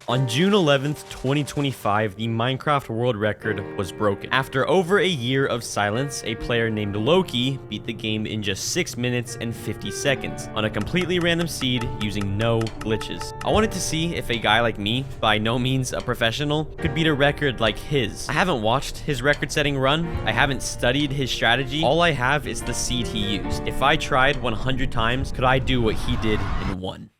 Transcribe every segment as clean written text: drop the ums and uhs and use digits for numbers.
On June 11th, 2025, the Minecraft world record was broken. After over a year of silence, a player named Loki beat the game in just 6 minutes and 50 seconds on a completely random seed using no glitches. I wanted to see if a guy like me, by no means a professional, could beat a record like his. I haven't watched his record-setting run. I haven't studied his strategy. All I have is the seed he used. If I tried 100 times, could I do what he did in one?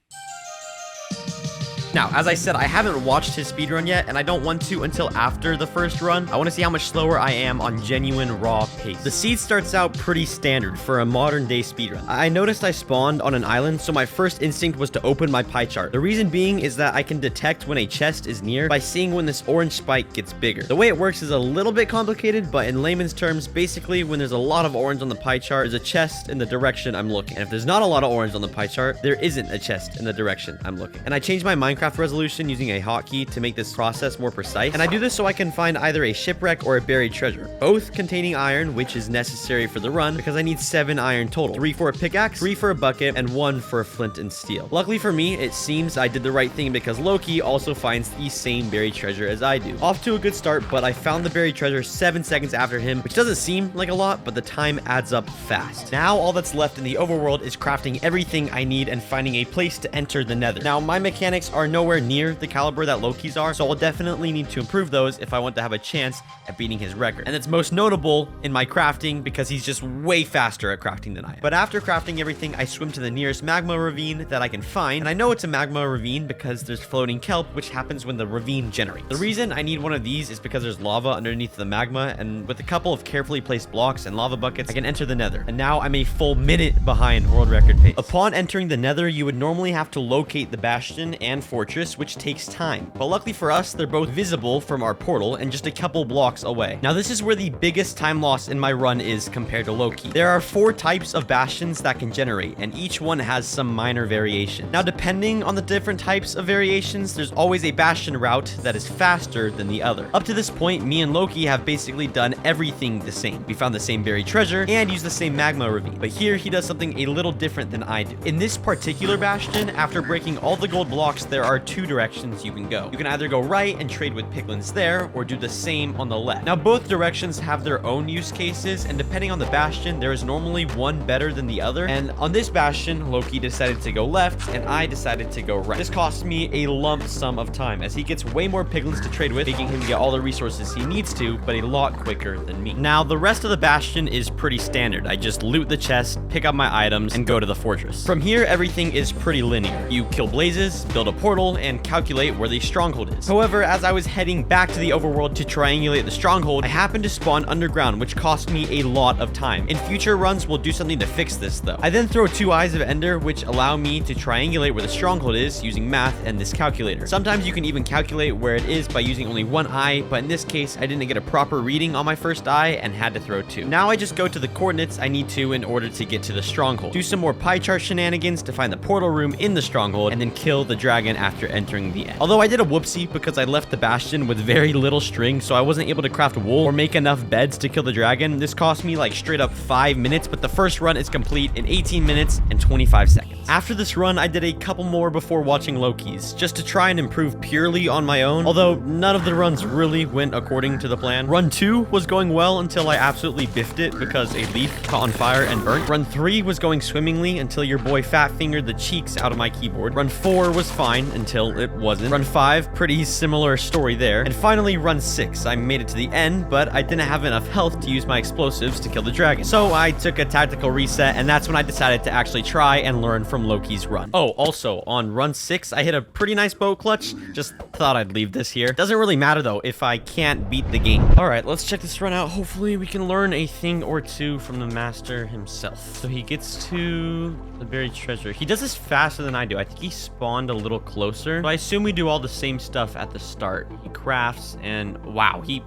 Now, as I said, I haven't watched his speedrun yet, and I don't want to until after the first run. I want to see how much slower I am on genuine raw pace. The seed starts out pretty standard for a modern day speedrun. I noticed I spawned on an island, so my first instinct was to open my pie chart. The reason being is that I can detect when a chest is near by seeing when this orange spike gets bigger. The way it works is a little bit complicated, but in layman's terms, basically when there's a lot of orange on the pie chart, there's a chest in the direction I'm looking. And if there's not a lot of orange on the pie chart, there isn't a chest in the direction I'm looking. And I changed my Minecraft resolution using a hotkey to make this process more precise, and I do this so I can find either a shipwreck or a buried treasure, both containing iron, which is necessary for the run because I need 7 iron total, 3 for a pickaxe, 3 for a bucket, and 1 for a flint and steel. Luckily for me, it seems I did the right thing because Loki also finds the same buried treasure as I do. Off to a good start, but I found the buried treasure 7 seconds after him, which doesn't seem like a lot, but the time adds up fast. Now all that's left in the overworld is crafting everything I need and finding a place to enter the nether. Now my mechanics are nowhere near the caliber that Loki's are, so I'll definitely need to improve those if I want to have a chance at beating his record. And it's most notable in my crafting because he's just way faster at crafting than I am. But after crafting everything, I swim to the nearest magma ravine that I can find, and I know it's a magma ravine because there's floating kelp, which happens when the ravine generates. The reason I need one of these is because there's lava underneath the magma, and with a couple of carefully placed blocks and lava buckets, I can enter the nether. And now I'm a full minute behind world record pace. Upon entering the nether, you would normally have to locate the bastion and fortress, which takes time. But luckily for us, they're both visible from our portal and just a couple blocks away. Now this is where the biggest time loss in my run is compared to Loki. There are 4 types of bastions that can generate, and each one has some minor variation. Now depending on the different types of variations, there's always a bastion route that is faster than the other. Up to this point, me and Loki have basically done everything the same. We found the same buried treasure and used the same magma ravine, but here he does something a little different than I do. In this particular bastion, after breaking all the gold blocks, there are 2 directions you can go. You can either go right and trade with piglins there, or do the same on the left. Now both directions have their own use cases, and depending on the bastion, there is normally one better than the other. And on this bastion, Loki decided to go left, and I decided to go right. This cost me a lump sum of time, as he gets way more piglins to trade with, making him get all the resources he needs to, but a lot quicker than me. Now the rest of the bastion is pretty standard. I just loot the chest, pick up my items, and go to the fortress. From here, everything is pretty linear. You kill blazes, build a portal, and calculate where the stronghold is. However, as I was heading back to the overworld to triangulate the stronghold, I happened to spawn underground, which cost me a lot of time. In future runs, we'll do something to fix this though. I then throw 2 eyes of ender, which allow me to triangulate where the stronghold is using math and this calculator. Sometimes you can even calculate where it is by using only 1 eye, but in this case, I didn't get a proper reading on my first eye and had to throw 2. Now I just go to the coordinates I need to in order to get to the stronghold. Do some more pie chart shenanigans to find the portal room in the stronghold, and then kill the dragon after entering the end. Although I did a whoopsie because I left the bastion with very little string, so I wasn't able to craft wool or make enough beds to kill the dragon. This cost me like straight up 5 minutes, but the first run is complete in 18 minutes and 25 seconds. After this run, I did a couple more before watching Loki's, just to try and improve purely on my own, although none of the runs really went according to the plan. Run 2 was going well until I absolutely biffed it because a leaf caught on fire and burnt. Run 3 was going swimmingly until your boy fat fingered the cheeks out of my keyboard. Run 4 was fine until it wasn't. Run 5, pretty similar story there. And finally, run 6. I made it to the end, but I didn't have enough health to use my explosives to kill the dragon. So I took a tactical reset, and that's when I decided to actually try and learn from Loki's run. Oh, also, on run 6, I hit a pretty nice boat clutch. Just thought I'd leave this here. Doesn't really matter, though, if I can't beat the game. All right, let's check this run out. Hopefully, we can learn a thing or two from the master himself. So he gets to the buried treasure. He does this faster than I do. I think he spawned a little closer. So I assume we do all the same stuff at the start. He crafts, and wow, he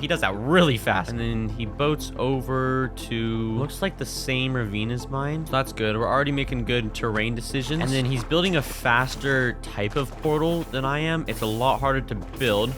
does that really fast. And then he boats over to, looks like the same ravine as mine. So that's good. We're already making good terrain decisions. And then he's building a faster type of portal than I am. It's a lot harder to build,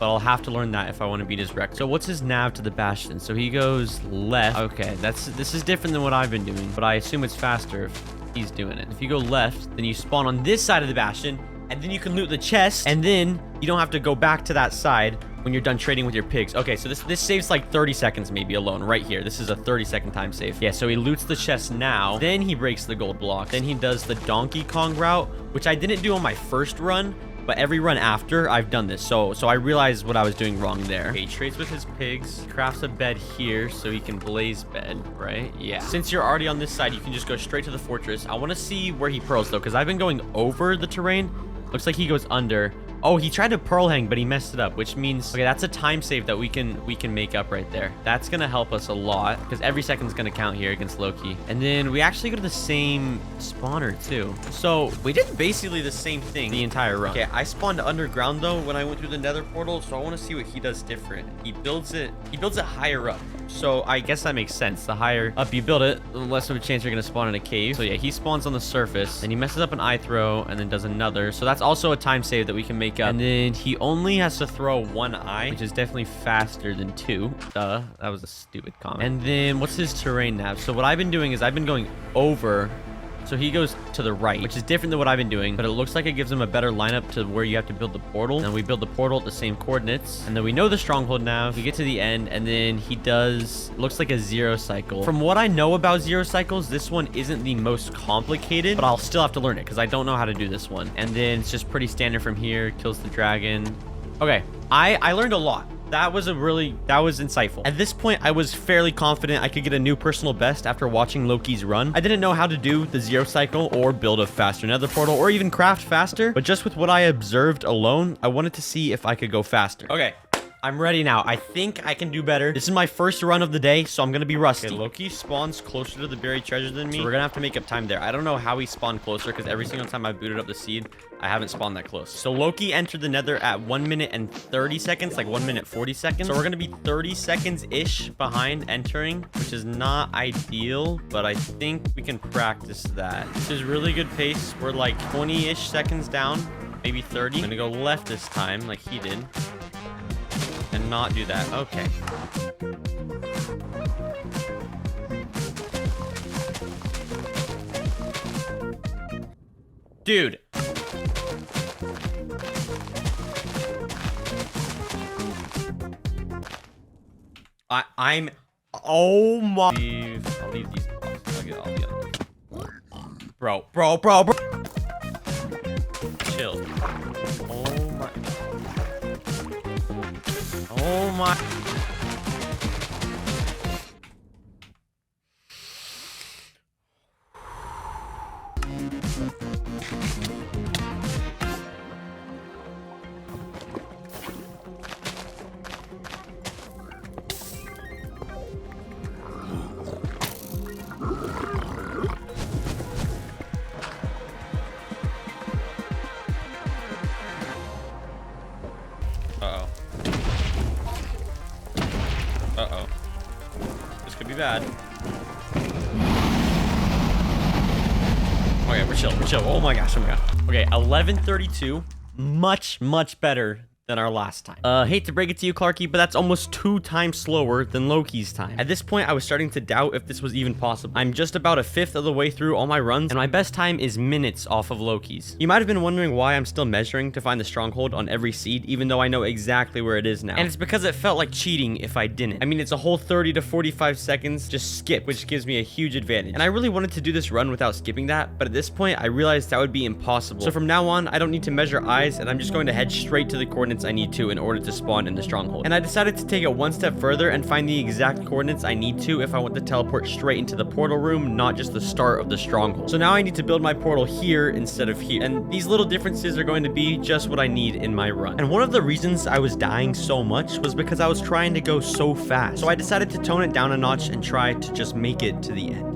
but I'll have to learn that if I want to beat his record. So what's his nav to the bastion? So he goes left. Okay, this is different than what I've been doing, but I assume it's faster if he's doing it. If you go left, then you spawn on this side of the bastion, and then you can loot the chest, and then you don't have to go back to that side when you're done trading with your pigs. Okay, so this saves like 30 seconds maybe alone right here. This is a 30-second time save. Yeah, so he loots the chest now, then he breaks the gold block, then he does the Donkey Kong route, which I didn't do on my first run, but every run after I've done this. So I realized what I was doing wrong there. Okay, he trades with his pigs, crafts a bed here so he can blaze bed, right? Yeah. Since you're already on this side, you can just go straight to the fortress. I want to see where he pearls though, because I've been going over the terrain. Looks like he goes under. Oh, he tried to pearl hang, but he messed it up, which means, okay, that's a time save that we can make up right there. That's gonna help us a lot because every second's gonna count here against Loki. And then we actually go to the same spawner too. So we did basically the same thing the entire run. Okay, I spawned underground though when I went through the nether portal, so I want to see what he does different. He builds it higher up. So I guess that makes sense. The higher up you build it, the less of a chance you're gonna spawn in a cave. So yeah, he spawns on the surface and he messes up an eye throw and then does another. So that's also a time save that we can make up. And then he only has to throw one eye, which is definitely faster than two. Duh, that was a stupid comment. And then what's his terrain nav? So what I've been doing is I've been going over. So he goes to the right, which is different than what I've been doing, but it looks like it gives him a better lineup to where you have to build the portal. And we build the portal at the same coordinates. And then we know the stronghold now. We get to the end, and then he does, looks like a zero cycle. From what I know about zero cycles, this one isn't the most complicated, but I'll still have to learn it because I don't know how to do this one. And then it's just pretty standard from here. Kills the dragon. Okay, I learned a lot. That was insightful. At this point, I was fairly confident I could get a new personal best after watching Loki's run. I didn't know how to do the zero cycle or build a faster nether portal or even craft faster, but just with what I observed alone, I wanted to see if I could go faster. Okay. I'm ready now. I think I can do better. This is my first run of the day, so I'm gonna be rusty. Okay, Loki spawns closer to the buried treasure than me, so we're gonna have to make up time there. I don't know how he spawned closer, because every single time I booted up the seed, I haven't spawned that close. So Loki entered the nether at 1 minute and 30 seconds, like 1 minute 40 seconds. So we're gonna be 30 seconds-ish behind entering, which is not ideal, but I think we can practice that. This is really good pace. We're like 20-ish seconds down, maybe 30. I'm gonna go left this time, like he did. And not do that. Okay. Dude. I'm... Oh my... I'll leave these blocks. I'll get all the other ones. Bro. Chill. Oh my. Uh-oh. This could be bad. Okay, we're chill. Oh my gosh, Okay, 11:32. Much better than our last time. Hate to break it to you, Clarky, but that's almost 2 times slower than Loki's time. At this point, I was starting to doubt if this was even possible. I'm just about 1/5 of the way through all my runs, and my best time is minutes off of Loki's. You might have been wondering why I'm still measuring to find the stronghold on every seed, even though I know exactly where it is now. And it's because it felt like cheating if I didn't. I mean, it's a whole 30 to 45 seconds just skip, which gives me a huge advantage. And I really wanted to do this run without skipping that, but at this point, I realized that would be impossible. So from now on, I don't need to measure eyes, and I'm just going to head straight to the coordinates I need to in order to spawn in the stronghold. And I decided to take it one step further and find the exact coordinates I need to if I want to teleport straight into the portal room, not just the start of the stronghold. So now I need to build my portal here instead of here. And these little differences are going to be just what I need in my run. And one of the reasons I was dying so much was because I was trying to go so fast. So I decided to tone it down a notch and try to just make it to the end.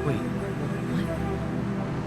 Wait,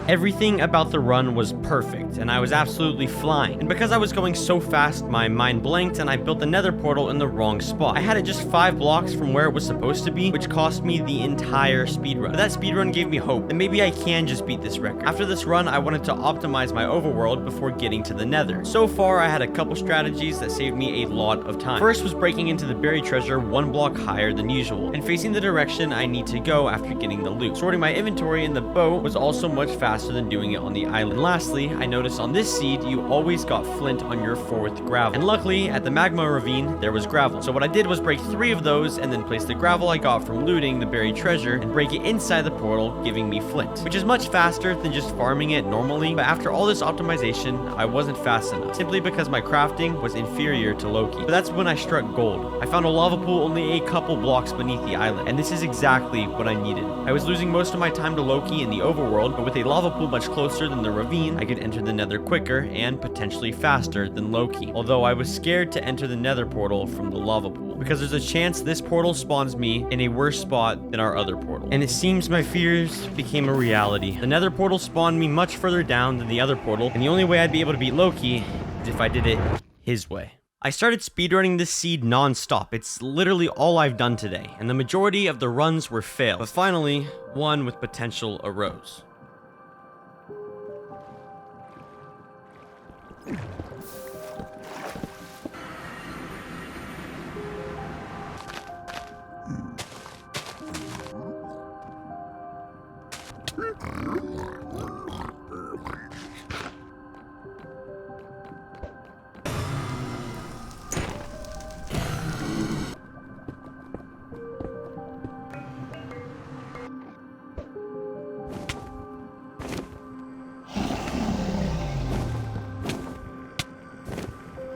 Everything about the run was perfect, and I was absolutely flying. And because I was going so fast, my mind blanked and I built the nether portal in the wrong spot. I had it just 5 blocks from where it was supposed to be, which cost me the entire speedrun. But that speedrun gave me hope, and maybe I can just beat this record. After this run, I wanted to optimize my overworld before getting to the nether. So far, I had a couple strategies that saved me a lot of time. First was breaking into the buried treasure 1 block higher than usual, and facing the direction I need to go after getting the loot. Sorting my inventory in the boat was also much faster than doing it on the island. And lastly, I noticed on this seed, you always got flint on your 4th gravel. And luckily, at the magma ravine, there was gravel. So what I did was break 3 of those and then place the gravel I got from looting the buried treasure and break it inside the portal, giving me flint, which is much faster than just farming it normally. But after all this optimization, I wasn't fast enough, simply because my crafting was inferior to Loki. But that's when I struck gold. I found a lava pool only a couple blocks beneath the island, and this is exactly what I needed. I was losing most of my time to Loki in the overworld, but with a lava pool much closer than the ravine, I could enter the nether quicker and potentially faster than Loki. Although I was scared to enter the nether portal from the lava pool, because there's a chance this portal spawns me in a worse spot than our other portal. And it seems my fears became a reality. The nether portal spawned me much further down than the other portal, and the only way I'd be able to beat Loki is if I did it his way. I started speedrunning this seed non-stop. It's literally all I've done today, and the majority of the runs were failed. But finally, one with potential arose.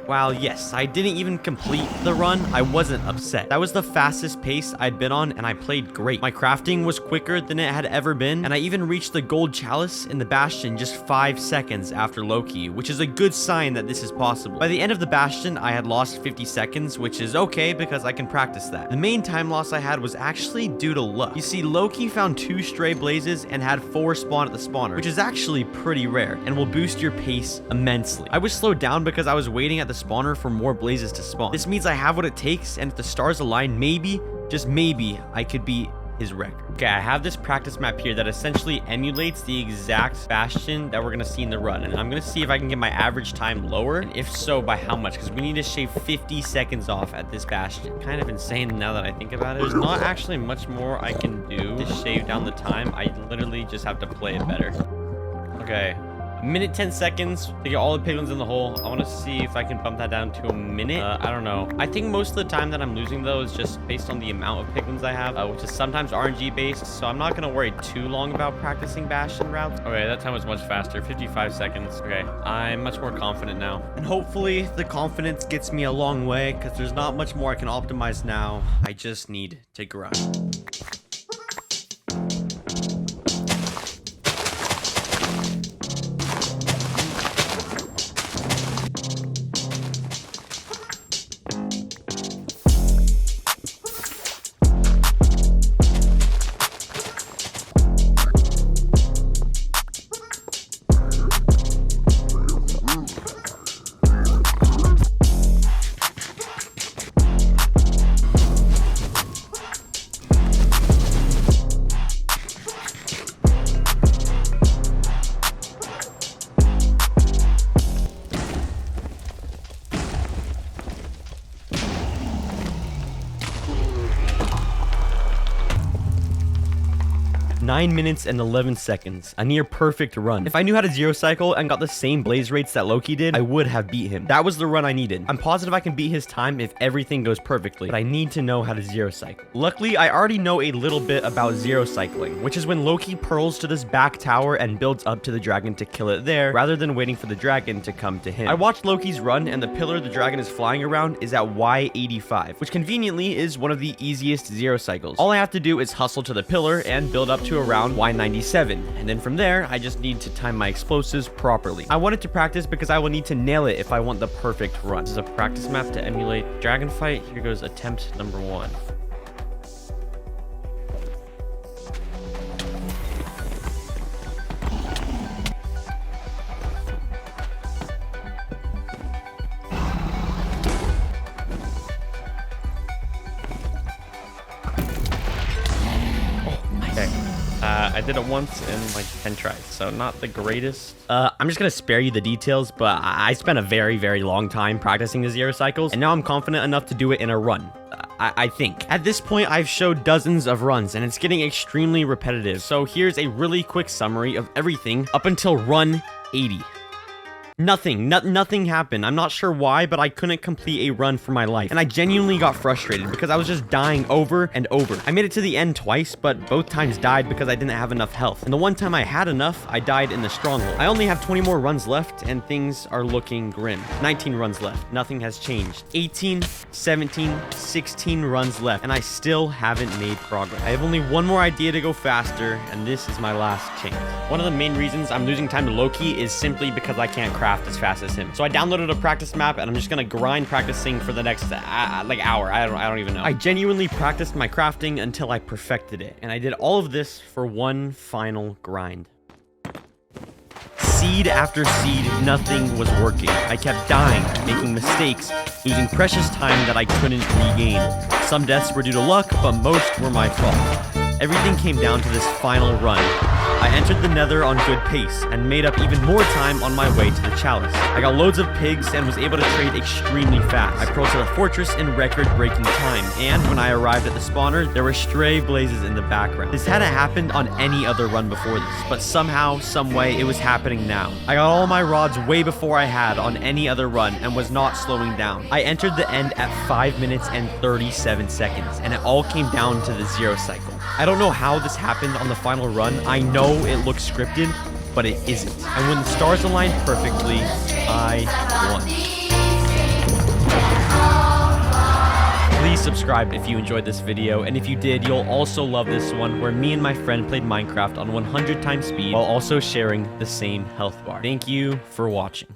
While yes, I didn't even complete the run, I wasn't upset. That was the fastest pace I'd been on, and I played great. My crafting was quicker than it had ever been, and I even reached the gold chalice in the bastion just 5 seconds after Loki, which is a good sign that this is possible. By the end of the bastion, I had lost 50 seconds, which is okay because I can practice that. The main time loss I had was actually due to luck. You see, Loki found 2 stray blazes and had 4 spawn at the spawner, which is actually pretty rare and will boost your pace immensely. I was slowed down because I was waiting at the spawner for more blazes to spawn. This means I have what it takes, and if the stars align, maybe, just maybe, I could beat his record. Okay, I have this practice map here that essentially emulates the exact bastion that we're gonna see in the run, and I'm gonna see if I can get my average time lower, and if so, by how much, because we need to shave 50 seconds off at this bastion. Kind of insane now that I think about it. There's not actually much more I can do to shave down the time. I literally just have to play it better. Okay. 1:10 seconds to get all the piglins in the hole. I want to see if I can bump that down to a minute. I don't know. I think most of the time that I'm losing, though, is just based on the amount of piglins I have, which is sometimes RNG based, so I'm not going to worry too long about practicing bastion routes. Okay, that time was much faster. 55 seconds. Okay, I'm much more confident now. And hopefully the confidence gets me a long way, because there's not much more I can optimize now. I just need to grind. Nine minutes and 11 seconds, a near perfect run. If I knew how to zero cycle and got the same blaze rates that Loki did, I would have beat him. That was the run I needed. I'm positive I can beat his time if everything goes perfectly, but I need to know how to zero cycle. Luckily, I already know a little bit about zero cycling, which is when Loki pearls to this back tower and builds up to the dragon to kill it there, rather than waiting for the dragon to come to him. I watched Loki's run, and the pillar the dragon is flying around is at Y85, which conveniently is one of the easiest zero cycles. All I have to do is hustle to the pillar and build up to around Y97, and then from there, I just need to time my explosives properly. I wanted to practice because I will need to nail it if I want the perfect run. This is a practice map to emulate dragon fight. Here goes attempt number 1. did it once in like 10 tries, so not the greatest. I'm just gonna spare you the details, but I spent a very, very long time practicing the 0 cycles, and now I'm confident enough to do it in a run. I think. At this point, I've showed dozens of runs, and it's getting extremely repetitive. So here's a really quick summary of everything up until run 80. Nothing happened. I'm not sure why, but I couldn't complete a run for my life. And I genuinely got frustrated because I was just dying over and over. I made it to the end twice, but both times died because I didn't have enough health. And the one time I had enough, I died in the stronghold. I only have 20 more runs left, and things are looking grim. 19 runs left. Nothing has changed. 18, 17, 16 runs left, and I still haven't made progress. I have only one more idea to go faster, and this is my last chance. One of the main reasons I'm losing time to Loki is simply because I can't craft as fast as him. So I downloaded a practice map, and I'm just gonna grind practicing for the next like hour. I don't even know. I genuinely practiced my crafting until I perfected it, and I did all of this for one final grind. Seed after seed, nothing was working. I kept dying, making mistakes, losing precious time that I couldn't regain. Some deaths were due to luck, but most were my fault. Everything came down to this final run. I entered the nether on good pace, and made up even more time on my way to the chalice. I got loads of pigs and was able to trade extremely fast. I approached the fortress in record-breaking time, and when I arrived at the spawner, there were stray blazes in the background. This hadn't happened on any other run before this, but somehow, someway, it was happening now. I got all my rods way before I had on any other run, and was not slowing down. I entered the end at 5 minutes and 37 seconds, and it all came down to the 0 cycle. I don't know how this happened on the final run. I know it looks scripted, but it isn't. And when the stars aligned perfectly, I won. Please subscribe if you enjoyed this video, and if you did, you'll also love this one where me and my friend played Minecraft on 100 times speed while also sharing the same health bar. Thank you for watching.